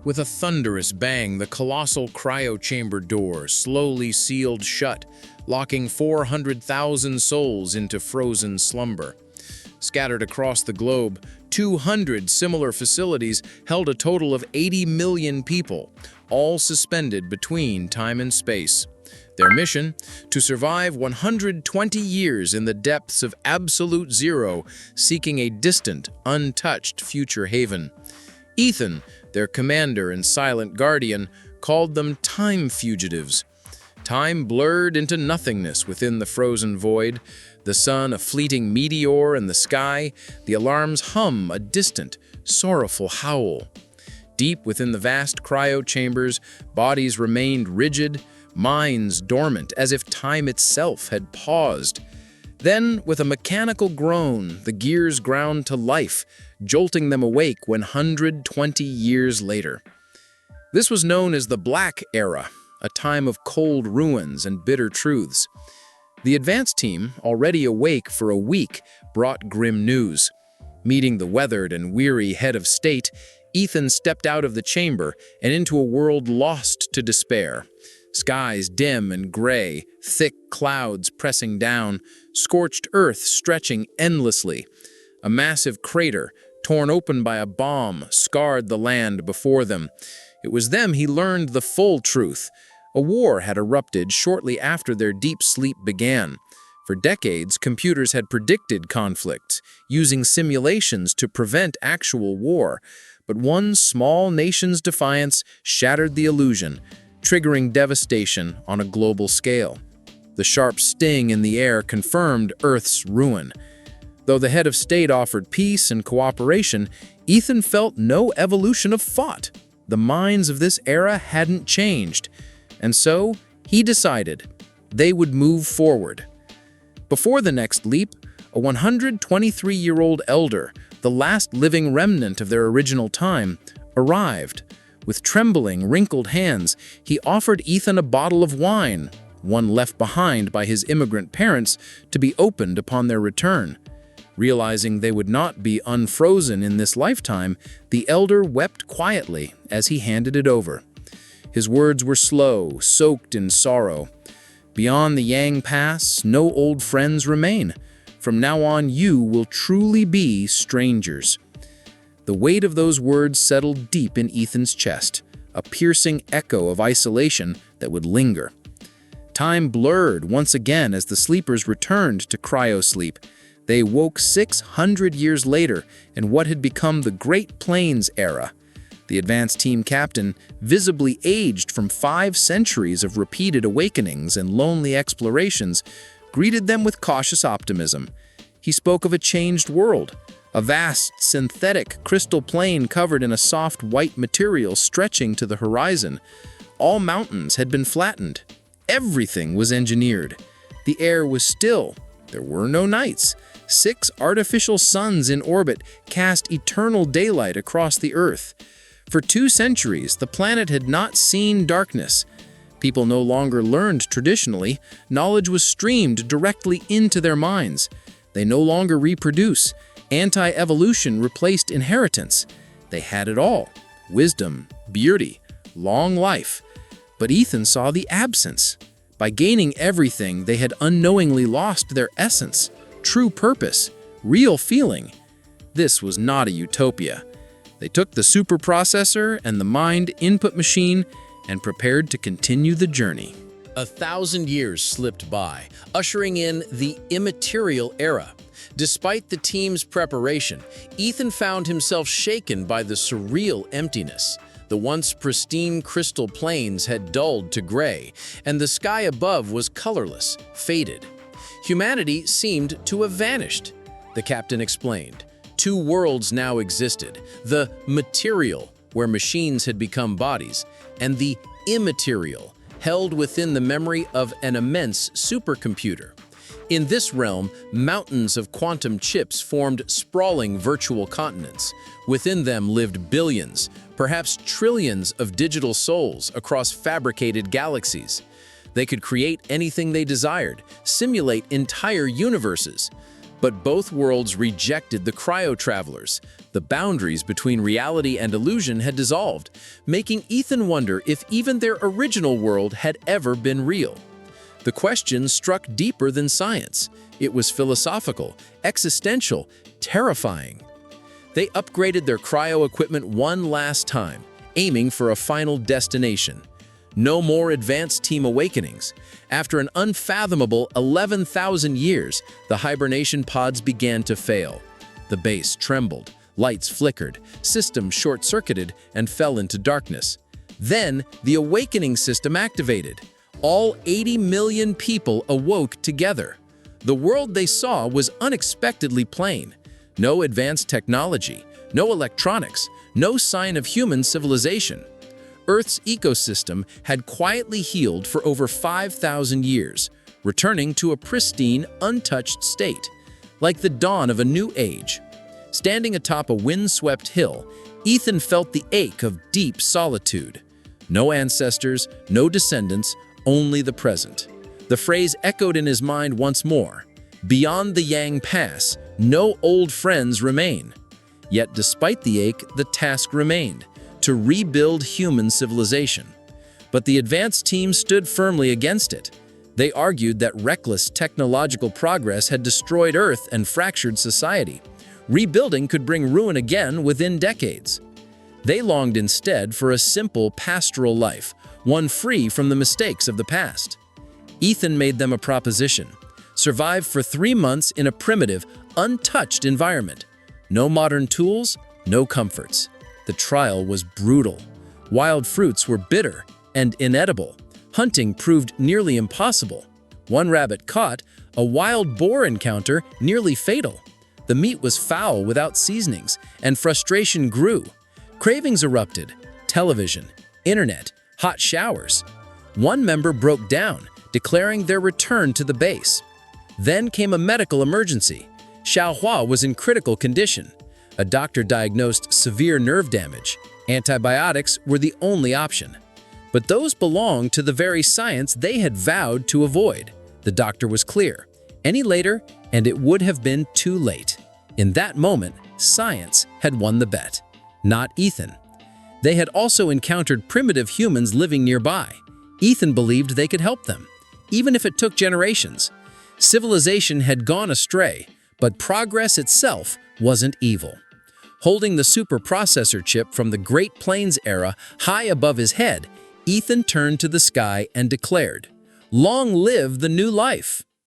With a thunderous bang, the colossal cryochamber door slowly sealed shut, locking 400,000 souls into frozen slumber. Scattered across the globe, 200 similar facilities held a total of 80 million people, all suspended between time and space. Their mission? To survive 120 years in the depths of absolute zero, seeking a distant, untouched future haven. Ethan, their commander and silent guardian, called them time fugitives. Time blurred into nothingness within the frozen void, the sun a fleeting meteor in the sky, the alarms hum a distant, sorrowful howl. Deep within the vast cryo-chambers, bodies remained rigid, minds dormant, as if time itself had paused. Then, with a mechanical groan, the gears ground to life, jolting them awake 120 years later. This was known as the Black Era, a time of cold ruins and bitter truths. The advance team, already awake for a week, brought grim news. Meeting the weathered and weary head of state, Ethan stepped out of the chamber and into a world lost to despair. Skies dim and gray, thick clouds pressing down, scorched earth stretching endlessly. A massive crater, torn open by a bomb, scarred the land before them. It was then he learned the full truth. A war had erupted shortly after their deep sleep began. For decades, computers had predicted conflicts, using simulations to prevent actual war. But one small nation's defiance shattered the illusion, triggering devastation on a global scale. The sharp sting in the air confirmed Earth's ruin. Though the head of state offered peace and cooperation, Ethan felt no evolution of thought. The minds of this era hadn't changed, and so he decided they would move forward. Before the next leap, a 123-year-old elder, the last living remnant of their original time, arrived. With trembling, wrinkled hands, he offered Ethan a bottle of wine, one left behind by his immigrant parents, to be opened upon their return. Realizing they would not be unfrozen in this lifetime, the elder wept quietly as he handed it over. His words were slow, soaked in sorrow. Beyond the Yang Pass, no old friends remain. From now on, you will truly be strangers. The weight of those words settled deep in Ethan's chest, a piercing echo of isolation that would linger. Time blurred once again as the sleepers returned to cryosleep. They woke 600 years later in what had become the Great Plains era. The advance team captain, visibly aged from 5 centuries of repeated awakenings and lonely explorations, greeted them with cautious optimism. He spoke of a changed world, a vast, synthetic crystal plain covered in a soft white material stretching to the horizon. All mountains had been flattened. Everything was engineered. The air was still. There were no nights. 6 artificial suns in orbit cast eternal daylight across the Earth. For 2 centuries, the planet had not seen darkness. People no longer learned traditionally. Knowledge was streamed directly into their minds. They no longer reproduce. Anti-evolution replaced inheritance. They had it all: wisdom, beauty, long life. But Ethan saw the absence. By gaining everything, they had unknowingly lost their essence, true purpose, real feeling. This was not a utopia. They took the superprocessor and the mind input machine and prepared to continue the journey. 1,000 years slipped by, ushering in the immaterial era. Despite the team's preparation, Ethan found himself shaken by the surreal emptiness. The once pristine crystal plains had dulled to gray, and the sky above was colorless, faded. Humanity seemed to have vanished, the captain explained. 2 worlds now existed: the material, where machines had become bodies, and the immaterial, held within the memory of an immense supercomputer. In this realm, mountains of quantum chips formed sprawling virtual continents. Within them lived billions, perhaps trillions of digital souls across fabricated galaxies. They could create anything they desired, simulate entire universes. But both worlds rejected the cryo-travelers. The boundaries between reality and illusion had dissolved, making Ethan wonder if even their original world had ever been real. The question struck deeper than science. It was philosophical, existential, terrifying. They upgraded their cryo equipment one last time, aiming for a final destination. No more advanced team awakenings. After an unfathomable 11,000 years, the hibernation pods began to fail. The base trembled, lights flickered, systems short-circuited and fell into darkness. Then, the awakening system activated. All 80 million people awoke together. The world they saw was unexpectedly plain. No advanced technology, no electronics, no sign of human civilization. Earth's ecosystem had quietly healed for over 5,000 years, returning to a pristine, untouched state, like the dawn of a new age. Standing atop a windswept hill, Ethan felt the ache of deep solitude. No ancestors, no descendants, only the present. The phrase echoed in his mind once more. Beyond the Yang Pass, no old friends remain. Yet despite the ache, the task remained, to rebuild human civilization. But the advanced team stood firmly against it. They argued that reckless technological progress had destroyed Earth and fractured society. Rebuilding could bring ruin again within decades. They longed instead for a simple pastoral life, one free from the mistakes of the past. Ethan made them a proposition. Survive for 3 months in a primitive, untouched environment. No modern tools, no comforts. The trial was brutal. Wild fruits were bitter and inedible. Hunting proved nearly impossible. One rabbit caught, a wild boar encounter nearly fatal. The meat was foul without seasonings, and frustration grew. Cravings erupted. Television, internet, hot showers. One member broke down, declaring their return to the base. Then came a medical emergency. Xiaohua was in critical condition. A doctor diagnosed severe nerve damage. Antibiotics were the only option. But those belonged to the very science they had vowed to avoid. The doctor was clear. Any later, and it would have been too late. In that moment, science had won the bet, not Ethan. They had also encountered primitive humans living nearby. Ethan believed they could help them, even if it took generations. Civilization had gone astray, but progress itself wasn't evil. Holding the superprocessor chip from the Great Plains era high above his head, Ethan turned to the sky and declared, "Long live the new life!"